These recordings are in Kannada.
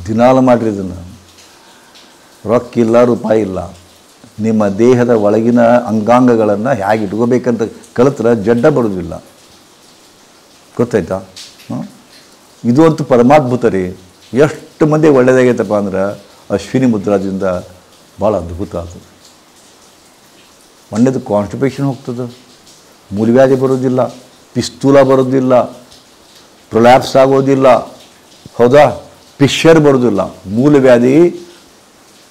ದಿನಾಲು ಮಾಡಿರಿ ಇದನ್ನು. ರೊಕ್ಕಿಲ್ಲ, ರೂಪಾಯಿ ಇಲ್ಲ. ನಿಮ್ಮ ದೇಹದ ಒಳಗಿನ ಅಂಗಾಂಗಗಳನ್ನು ಹೇಗೆ ಇಟ್ಕೋಬೇಕಂತ ಕಲಿತ್ರೆ ಜಡ್ಡ ಬರೋದಿಲ್ಲ. ಗೊತ್ತಾಯ್ತಾ? ಇದು ಅಂತೂ ಪರಮಾದ್ಭುತ ರೀ. ಎಷ್ಟು ಮಂದಿ ಒಳ್ಳೆಯದಾಗೈತಪ್ಪ ಅಂದ್ರೆ ಅಶ್ವಿನಿ ಮುದ್ರಾದಿಂದ ಭಾಳ ಅದ್ಭುತ ಅದು. ಒಳ್ಳೆಯದು ಕಾನ್ಸ್ಟಿಪೇಷನ್ ಹೋಗ್ತದೆ, ಮೂಲವ್ಯಾಧಿ ಬರೋದಿಲ್ಲ, ಪಿಸ್ತೂಲ ಬರೋದಿಲ್ಲ, ಪ್ರೊಲ್ಯಾಪ್ಸ್ ಆಗೋದಿಲ್ಲ, ಹೌದಾ, ಪಿಶ್ಚರ್ ಬರೋದಿಲ್ಲ. ಮೂಲವ್ಯಾಧಿ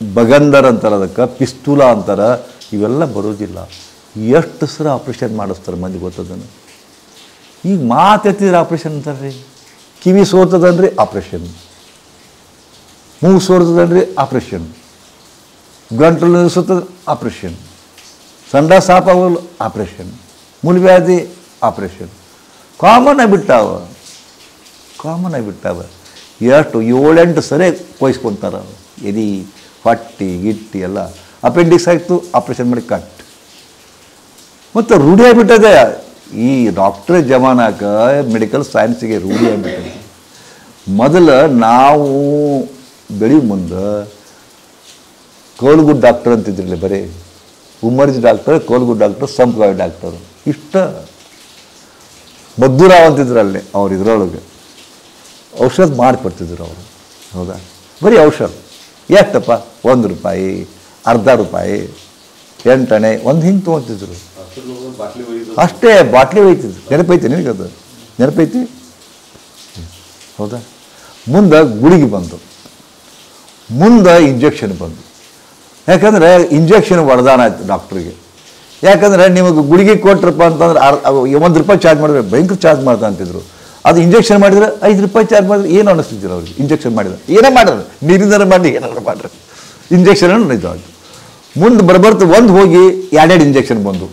ಬಗಂದರ್ ಅಂತಾರೆ, ಅದಕ್ಕೆ ಪಿಸ್ತೂಲ ಅಂತಾರೆ, ಇವೆಲ್ಲ ಬರೋದಿಲ್ಲ. ಎಷ್ಟು ಸಲ ಆಪ್ರೇಷನ್ ಮಾಡಿಸ್ತಾರೆ ಮಂದಿ ಗೊತ್ತದನ್ನು. ಈಗ ಮಾತೆತ್ತಿದ್ರೆ ಆಪ್ರೇಷನ್ ಅಂತಾರೆ ರೀ. ಕಿವಿ ಸೋರ್ತದನ್ರಿ ಆಪ್ರೇಷನ್, ಮೂಗು ಸೋರ್ತದನ್ರಿ ಆಪ್ರೇಷನ್, ಗಂಟಲು ನಿಲ್ಲಿಸುತ್ತದೆ ಆಪ್ರೇಷನ್, ಸಂಡ ಸಾಪ್ ಆಗೋಲ್ಲ ಆಪ್ರೇಷನ್, ಮೂಲವ್ಯಾಧಿ ಆಪ್ರೇಷನ್. ಕಾಮನ್ ಆಗಿಬಿಟ್ಟಾವ. ಎಷ್ಟು 7-8 ಸರಿ ಕೊಯ್ಸ್ಕೊತಾರೆ. ಎದಿ ಹೊಟ್ಟಿ ಗಿಟ್ಟಿ ಎಲ್ಲ. ಅಪೆಂಡಿಕ್ಸ್ ಆಯಿತು, ಆಪ್ರೇಷನ್ ಮಾಡಿ ಕಟ್. ಮತ್ತು ರೂಢಿ ಆಗಿಬಿಟ್ಟದೆ ಈ ಡಾಕ್ಟ್ರೇ ಜಮಾನಕ್ಕೆ, ಮೆಡಿಕಲ್ ಸೈನ್ಸಿಗೆ ರೂಢಿ ಆಗಿಬಿಟ್ಟದೆ. ಮೊದಲು ನಾವು ಬೆಳೆಯೋ ಮುಂದೆ ಕೋಲ್ಗುಡ್ ಡಾಕ್ಟರ್ ಅಂತಿದ್ರಲ್ಲ, ಬರೀ ಉಮ್ಮರ್ಜಿ ಡಾಕ್ಟರ್, ಕೋಲ್ಗುಡ್ ಡಾಕ್ಟರ್, ಸಂಪ್ಗಾವಿ ಡಾಕ್ಟರು, ಇಷ್ಟ. ಮದ್ದೂರಾವ್ ಅಂತಿದ್ರಲ್ಲಿ ಅವ್ರು ಇದರೊಳಗೆ ಔಷಧ ಮಾಡಿಕೊಡ್ತಿದ್ರು ಅವರು. ಹೌದಾ, ಬರೀ ಔಷಧ ಎಷ್ಟಪ್ಪ, 1 ರೂಪಾಯಿ, ಅರ್ಧ ರೂಪಾಯಿ, 8 ಅಣೆ, ಒಂದು ಹಿಂಗೆ ತೊಗೊತಿದ್ರು ಅಷ್ಟೇ. ಬಾಟ್ಲಿ ಒಯ್ತಿದ್ರು. ನೆನಪೈತಿ ನಿನಗದು? ನೆನಪೈತಿ? ಹೌದಾ. ಮುಂದೆ ಗುಳಿಗೆ ಬಂದು, ಮುಂದೆ ಇಂಜೆಕ್ಷನ್ ಬಂದು. ಯಾಕಂದರೆ ಇಂಜೆಕ್ಷನ್ ವರದಾನ ಆಯಿತು ಡಾಕ್ಟ್ರಿಗೆ. ಯಾಕಂದರೆ ನಿಮಗೆ ಗುಳಿಗೆ ಕೊಟ್ರಪ್ಪ ಅಂತಂದ್ರೆ 1 ರೂಪಾಯಿ ಚಾರ್ಜ್ ಮಾಡಿದ್ರೆ ಭಯಂಕರ ಚಾರ್ಜ್ ಮಾಡ್ತಾ ಅಂತಿದ್ರು. ಅದು ಇಂಜೆಕ್ಷನ್ ಮಾಡಿದ್ರೆ 5 ರೂಪಾಯಿ ಚಾರ್ಜ್ ಮಾಡಿದ್ರೆ ಏನು ಅನ್ನಿಸ್ತಿದ್ರು ಅವ್ರಿಗೆ. ಇಂಜೆಕ್ಷನ್ ಮಾಡಿದ್ರೆ ಏನೇ ಮಾಡಿದ್ರು, ನೀರಿನ ಮಾಡಿ ಏನಾದ್ರು ಮಾಡ್ರಿ, ಇಂಜೆಕ್ಷನ್ ಇದು ಅದು. ಮುಂದೆ ಬರ್ಬರ್ತು ಒಂದು ಹೋಗಿ 2 ಇಂಜೆಕ್ಷನ್ ಬಂದು,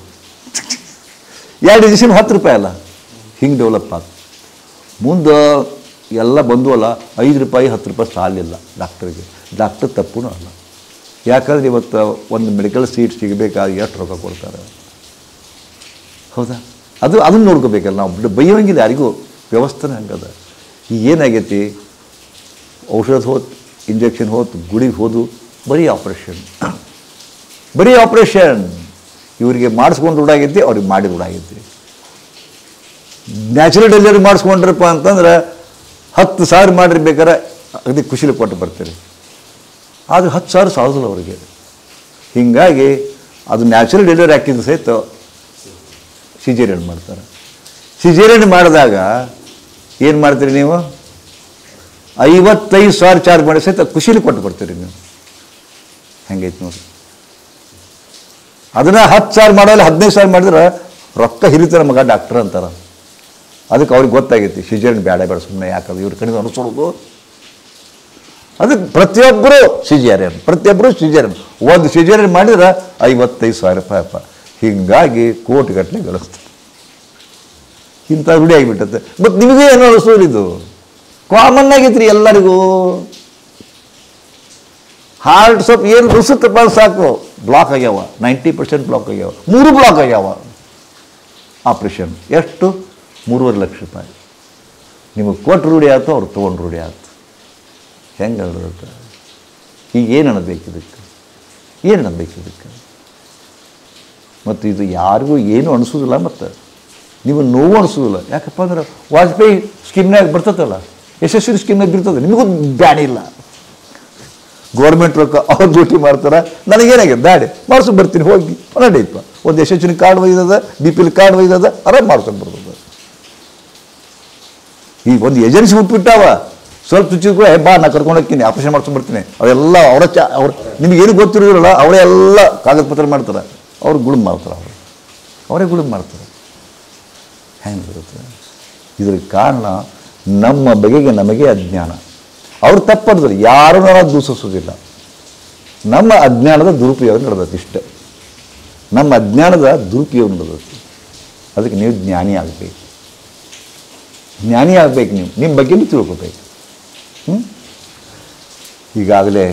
2 ಇಂಜೆಕ್ಷನ್ 10 ರೂಪಾಯಿ ಅಲ್ಲ, ಹಿಂಗೆ ಡೆವಲಪ್ ಆಗ. ಮುಂದೆ ಎಲ್ಲ ಬಂದು ಅಲ್ಲ, 5 ರೂಪಾಯಿ 10 ರೂಪಾಯಿ ಸಾಲಿಲ್ಲ ಡಾಕ್ಟ್ರಿಗೆ. ಡಾಕ್ಟರ್ ತಪ್ಪೂ ಅಲ್ಲ. ಯಾಕಂದ್ರೆ ಇವತ್ತು ಒಂದು ಮೆಡಿಕಲ್ ಸೀಟ್ ಸಿಗಬೇಕಾಗಿ ಎಷ್ಟು ರೊಕ್ಕ ಕೊಡ್ತಾರೆ. ಹೌದಾ, ಅದನ್ನು ನೋಡ್ಕೋಬೇಕಲ್ಲ ನಾವು. ಬೈಯೋಂಗಿಲ್ಲ ಯಾರಿಗೂ, ವ್ಯವಸ್ಥೆನೇ ಹಂಗದ. ಈಗ ಏನಾಗೈತಿ, ಔಷಧ ಹೋತು, ಇಂಜೆಕ್ಷನ್ ಹೋತು, ಗುಳಿಗೆ ಹೋದು, ಬರೀ ಆಪ್ರೇಷನ್. ಇವರಿಗೆ ಮಾಡಿಸ್ಕೊಂಡು ರೂಢಾಗೈತಿ, ಅವ್ರಿಗೆ ಮಾಡಿ ರೂಢಾಗೈತಿ. ನ್ಯಾಚುರಲ್ ಡೆಲಿವರಿ ಮಾಡಿಸ್ಕೊಂಡ್ರಪ್ಪ ಅಂತಂದ್ರೆ 10,000 ಮಾಡಿರ್ಬೇಕಾರೆ ಅಗದಿ ಖುಷಿಲಿ ಕೊಟ್ಟು ಬರ್ತೀರಿ. ಆದರೆ 10,000 ಸಾಲೋದಿಲ್ಲ ಅವರಿಗೆ. ಹೀಗಾಗಿ ಅದು ನ್ಯಾಚುರಲ್ ಡೆಲಿವರಿ ಹಾಕಿದ್ದು ಸಹಿತ ಸಿಜೇರಿಯನ್ ಮಾಡ್ತಾರೆ. ಸಿಜೇರಿಯನ್ ಮಾಡಿದಾಗ ಏನು ಮಾಡ್ತೀರಿ ನೀವು? 55,000 ಚಾರ್ಜ್ ಮಾಡಿ ಸಹಿತ ಖುಷಿಲಿ ಕೊಟ್ಟು ಬರ್ತೀರಿ ನೀವು. ಹೆಂಗೈತೆ ನೋಡಿ. ಅದನ್ನು 10,000 ಮಾಡೋಲ್ಲ, 15,000 ಮಾಡಿದ್ರೆ ರೊಕ್ಕ ಹಿರಿತಾರೆ ಮಗ ಡಾಕ್ಟರ್ ಅಂತಾರೆ. ಅದಕ್ಕೆ ಅವ್ರಿಗೆ ಗೊತ್ತಾಗೈತಿ ಸಿಜೇರಿಯನ್ ಬೇಡ ಸುಮ್ಮನೆ, ಯಾಕಂದ್ರೆ ಇವ್ರ ಕಡೆ ಅನುಸರೋದು. ಅದಕ್ಕೆ ಪ್ರತಿಯೊಬ್ಬರು ಸಿಜೇರಿಯನ್. ಒಂದು ಸಿಜೇರಿಯನ್ ಮಾಡಿದ್ರೆ 55,000 ರೂಪಾಯಪ್ಪ. ಹೀಗಾಗಿ ಕೋಟಿಗಟ್ಟಲೆ ಗಳಿಸ್ತಾರೆ. ಇಂಥ ರೂಢಿ ಆಗಿಬಿಟ್ಟತ್ತೆ. ಮತ್ತು ನಿಮಗೆ ಏನೋ ಅನಿಸೋದು, ಇದು ಕಾಮನ್ ಆಗೈತ್ರಿ ಎಲ್ಲರಿಗೂ. ಹಾರ್ಟ್ ಸ್ವಲ್ಪ ಏನು ರುಸುತ್ತಪ್ಪ ಸಾಕು, ಬ್ಲಾಕ್ ಆಗ್ಯಾವ, 90% ಬ್ಲಾಕ್ ಆಗ್ಯಾವ, 3 ಬ್ಲಾಕ್ ಆಗ್ಯಾವ. ಆಪ್ರೇಷನ್ ಎಷ್ಟು? 3.5 ಲಕ್ಷ ರೂಪಾಯಿ. ನಿಮಗೆ ಕೊಟ್ಟು ರೂಢಿ ಆಯ್ತು, ಅವ್ರು ತೊಗೊಂಡು ರೂಢಿ ಆಯ್ತು. ಹೆಂಗೆ ಹೇಳೋದು? ಈಗ ಏನು ಅನ್ನಬೇಕು ಇದಕ್ಕೆ? ಮತ್ತು ಇದು ಯಾರಿಗೂ ಏನೂ ಅನಿಸೋದಿಲ್ಲ, ಮತ್ತು ನೀವು ನೋವು ಅನಿಸೋದಿಲ್ಲ. ಯಾಕಪ್ಪ ಅಂದ್ರೆ ವಾಜಪೇಯಿ ಸ್ಕೀಮ್ನಾಗ ಬರ್ತದಲ್ಲ, ಯಶಸ್ವಿ ಸ್ಕೀಮ್ನಾಗ ಇರ್ತದೆ, ನಿಮಗೂ ಬ್ಯಾಡಿ ಇಲ್ಲ. ಗೌರ್ಮೆಂಟ್ ರೊಕ್ಕ ಅವ್ರು ಡ್ಯೂಟಿ ಮಾಡ್ತಾರೆ. ನನಗೇನಾಗಿದೆ, ಬ್ಯಾಡಿ ಮಾಡ್ಸ್ಕೊಂಡು ಬರ್ತೀನಿ, ಹೋಗಿ ನಡೀಪ್ಪ. ಒಂದು ಯಶಸ್ವಿನಿ ಕಾರ್ಡ್ ಒಯ್ದದ, BPL ಕಾರ್ಡ್ ಒಯ್ದದ, ಆರಾಮ್ ಮಾಡ್ಕೊಂಡು ಬರ್ತದೆ. ಈಗ ಒಂದು ಏಜೆನ್ಸಿ ಬಿಟ್ಬಿಟ್ಟಾವ, ಸ್ವಲ್ಪ ಚುಚ್ಚಿದ್ರು ಬಾ ನಾ ಕರ್ಕೊಂಡು ಹೋಗ್ತೀನಿ, ಆಪರೇಷನ್ ಮಾಡ್ಸ್ಕೊಂಡು ಬರ್ತೀನಿ. ಅವೆಲ್ಲ ಅವ್ರು ನಿಮಗೇನು ಗೊತ್ತಿರೋದಿಲ್ಲ, ಅವರೇ ಎಲ್ಲ ಕಾಗದ ಪತ್ರ ಮಾಡ್ತಾರೆ, ಅವ್ರು ಗುಳುಮ್ ಮಾಡ್ತಾರೆ, ಅವರೇ ಗುಳುಮ್ ಮಾಡ್ತಾರೆ. ಹೆಂಗೆ ಬರುತ್ತೆ? ಇದ್ರಿಗೆ ಕಾರಣ ನಮ್ಮ ಬಗೆಗೆ ನಮಗೆ ಅಜ್ಞಾನ. ಅವ್ರು ತಪ್ಪಡಿದ್ರು, ಯಾರೂ ನಾವು ದೂಷಿಸೋದಿಲ್ಲ. ನಮ್ಮ ಅಜ್ಞಾನದ ದುರುಪಯೋಗ ನಡೆದೈತಿ ಇಷ್ಟೇ. ನಮ್ಮ ಅಜ್ಞಾನದ ದುರುಪಯೋಗ ನಡೆದೈತಿ. ಅದಕ್ಕೆ ನೀವು ಜ್ಞಾನಿ ಆಗಬೇಕು. ನೀವು ನಿಮ್ಮ ಬಗ್ಗೆ ತಿಳ್ಕೋಬೇಕು. ಈಗಾಗಲೇ